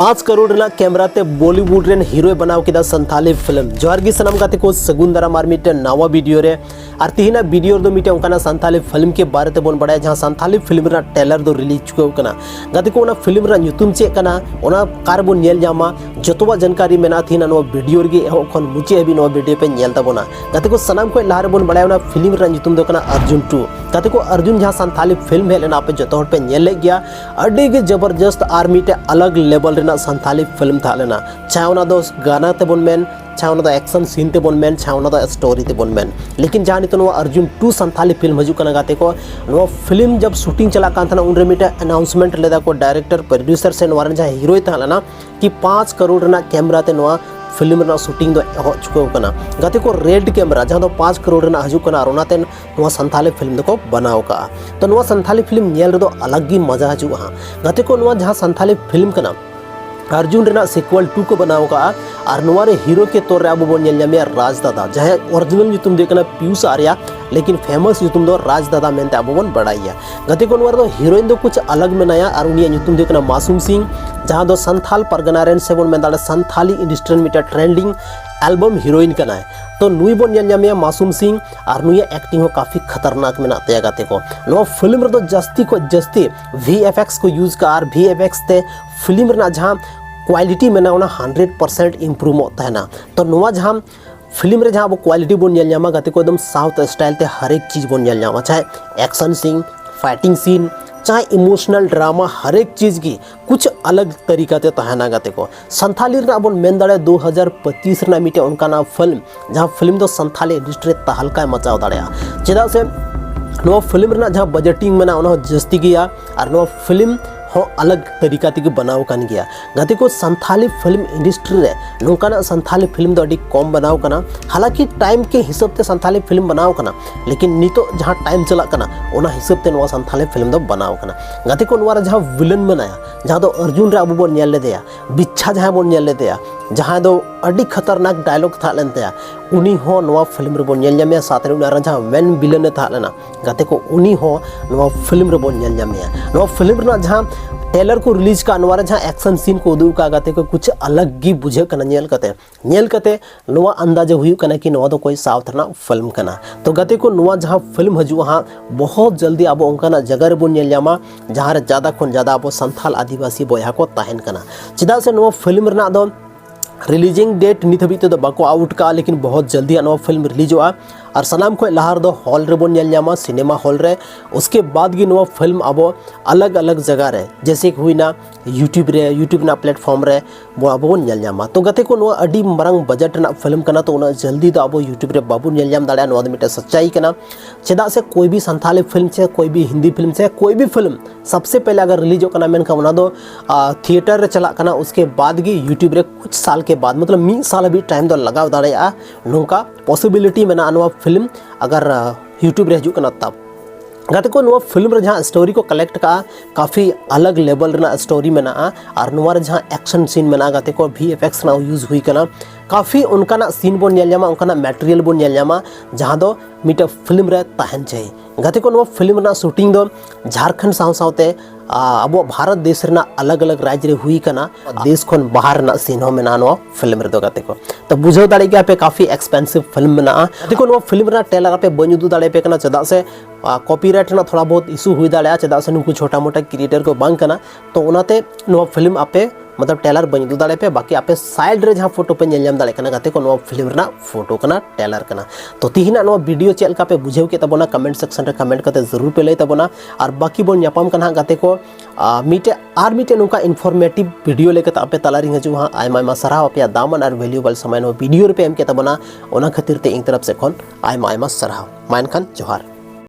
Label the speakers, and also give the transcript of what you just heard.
Speaker 1: 5 करोड़ ना कैमरा ते Bollywood rain hero बनाव किदा संथाली फिल्म जोहार गी सनम गाते को सगुन दारा मार मिटे नावा वीडियो रे और तिहिना वीडियो दो मिटे उनका संथाली फिल्म के बारे ते बोन बड़ाय जहां संथाली फिल्म रा ट्रेलर दो रिलीज चुको कना गाते को ना फिल्म रा ᱧᱩᱛᱩᱢ चे कना ओना कार बोन नेल जामा जतोवा जानकारी मेना थिना नो वीडियो गे एखन मुचे हबी नो वीडियो पे नेल ताबोना गाते को सनम को लारे बोन बड़ाय ओना फिल्म रा ᱧᱩᱛᱩᱢ दो कना अर्जुन 2 गाते को अर्जुन जहां संथाली फिल्म हेलेना पे जतो हर पे नेल ले गया अडी गे जबरदस्त आर्मी ते अलग लेवल संथाली फिल्म था लेना चाहे दो गाना ते बोन मेन चाहे दो एक्शन सीन ते बोन मेन चाहे दो स्टोरी ते बोन मेन लेकिन जहाँ नितो अर्जुन 2 संथाली फिल्म हजू कना गाते को नो फिल्म जब शूटिंग चला कान था उन मिटे अनाउंसमेंट लेदा को डायरेक्टर प्रोड्यूसर से नोरन जहाँ हीरो था लेना कि 5 करोड़ ना कैमरा ते नो फिल्म ना शूटिंग दो हो चुको कना गाते को रेड कैमरा जहाँ दो 5 करोड़ ना हजू कना और ओनाते नो संथाली फिल्म दो को बनाव का तो नो संथाली फिल्म नेल दो अलग ही मजा हजू हां गाते को नो जहाँ संथाली फिल्म कना अर्जुन रेना सिक्वल 2 को बनाव का और नोरे हीरो के तौर रे अब बोन नेल जामे राज दादा जहां ओरिजिनल यूतुम देखना पीयूष आर्या लेकिन फेमस यूतुम दो राज दादा मेनते अब बोन बड़ाइया गते को नोर दो हीरोइन दो कुछ अलग मेनाया और उनिया यूतुम देखना मासूम सिंह जहां दो संथाल परगना रेन से बोन मेनदा संथाली इंडस्ट्री मीटर ट्रेंडिंग एल्बम हीरोइन कना है तो नुई बोन नेल जामे मासूम सिंह और नुई एक्टिंग हो काफी खतरनाक मेना तया गाते को नो फिल्म रे दो जस्ती को जस्ती VFX को यूज का और VFX ते फिल्म रे जहां क्वालिटी में ना 100% इम्प्रूव होता है ना तो नोआ जहां फिल्म रे जहां वो क्वालिटी बोन नेल जामा गाते को एकदम साउथ स्टाइल ते हर एक चीज बोन नेल जामा चाहे एक्शन सीन फाइटिंग सीन चाहे इमोशनल ड्रामा हर एक चीज की कुछ अलग तरीका ते तहना गाते को संथाली रा बोन मेन दाड़े 2025 रा मिटे उनका ना फिल्म जहां फिल्म दो संथाली इंडस्ट्री तहलका मचाव दाड़या चेदा से नो फिल्म रे जहां बजटिंग में ना उन जस्ती गया और नो फिल्म हो अलग तरीका ते बनाव कान गया गाते को संथाली फिल्म इंडस्ट्री रे नोकाना संथाली फिल्म दो अडी कम बनाव कना हालांकि टाइम के हिसाब ते संथाली फिल्म बनाव कना लेकिन नितो जहां टाइम चला कना ओना हिसाब ते नो संथाली फिल्म दो बनाव कना गाते को नोरा जहां विलन बनाया जहां दो अर्जुन रे अब बोन नेल ले दिया बिच्छा जहां बोन नेल ले दिया जहां दो अडी खतरनाक डायलॉग था लेनते उनी हो नोआ फिल्म रे बोन नेल जामे साथ रे उनारा जहां मेन विलन था लेना गाते को उनी हो नोआ फिल्म रे बोन नेल जामे नोआ फिल्म रे जहां ट्रेलर को रिलीज का अनवारा जहां एक्शन सीन को उदू का गाते को कुछ अलग ही बुझे कना नेल कते नोआ अंदाजा हुई कना कि नोआ तो कोई साउथ ना फिल्म कना तो गाते को नोआ जहां फिल्म हजू हां बहुत जल्दी अब उनका जगह रे बोन नेल जामा जहां रे ज्यादा खन ज्यादा अब संथाल आदिवासी बोया को ताहन कना चिदा से नोआ फिल्म रे दो रिलीजिंग डेट नित हबी तो बाको आउट का लेकिन बहुत जल्दी नवा फिल्म रिलीज हुआ और सनाम को लहार दो हॉल रे bone nail Jama cinema hall रे उसके बाद की नवा फिल्म अब अलग अलग जगह रे जैसे कि हुई ना यूट्यूब ना प्लेटफॉर्म रे वो अब बोन नेल जामा तो गते को नवा अडी मरंग बजट ना फिल्म कना तो उना जल्दी तो अब यूट्यूब रे बाबू नेल जाम दाड़ा नवा मिटे सच्चाई कना चेदा से कोई भी संथाली फिल्म से कोई भी हिंदी फिल्म से कोई भी फिल्म सबसे पहले अगर रिलीज हो कना मेन का उना दो थिएटर रे चला कना उसके बाद की यूट्यूब रे कुछ साल के बाद मतलब 1 साल भी टाइम दो लगाव दाड़ा नोका पॉसिबिलिटी में ना नवा फिल्म अगर यूट्यूब रे हजू कना तब गाते को नवा फिल्म रे जहां स्टोरी को कलेक्ट का काफ़ी अलग लेवल रे स्टोरी में ना और नवा रे जहां एक्शन सीन में ना गाते को VFX ना यूज हुई कना काफ़ी उनका ना सीन बोन नेल जामा उनका ना मटेरियल बोन नेल जामा जहां दो मिटे फिल्म रे तहन चाहिए गाते को नवा फिल्म ना शूटिंग दो झारखंड सावते अब भारत देश रे ना अलग अलग राज्य रे हुई कना देश खन बाहर ना सीन हो में ना नो फिल्म रे दो गाते को तो बुझो दाड़े गया पे काफ़ी एक्सपेंसिव फिल्म में ना गाते को नो फिल्म रे ट्रेलर पे बनुदू दाड़े पे कना चदा से कॉपीराइट ना थोड़ा बहुत इशू हुई दाड़ा चदा से नुकु छोटा मोटा क्रिएटर को बांग कना तो उनाते नो फिल्म आपे मतलब ट्रेलर बनुदू दाड़े पे बाकी आपे साइड रे जहां फोटो पे नेल जाम दाड़े कना गाते को नो फिल्म रे फोटो कना ट्रेलर कना तो तिहिना नो वीडियो चेल का पे बुझेव के तबोना कमेंट सेक्शन रे कमेंट करते जरूर पे लई तबोना और बाकी बोन ᱧᱟᱯᱟᱢ कना गाते को मिटे नुका इन्फॉर्मेटिव वीडियो लेके आपे तलारी हजू हां आयमा सराव आपे दामन और वैल्यूएबल समय नो वीडियो रे पे एम के तबोना ओना खातिर ते इन तरफ से खन आयमा सराव मान खान जोहार।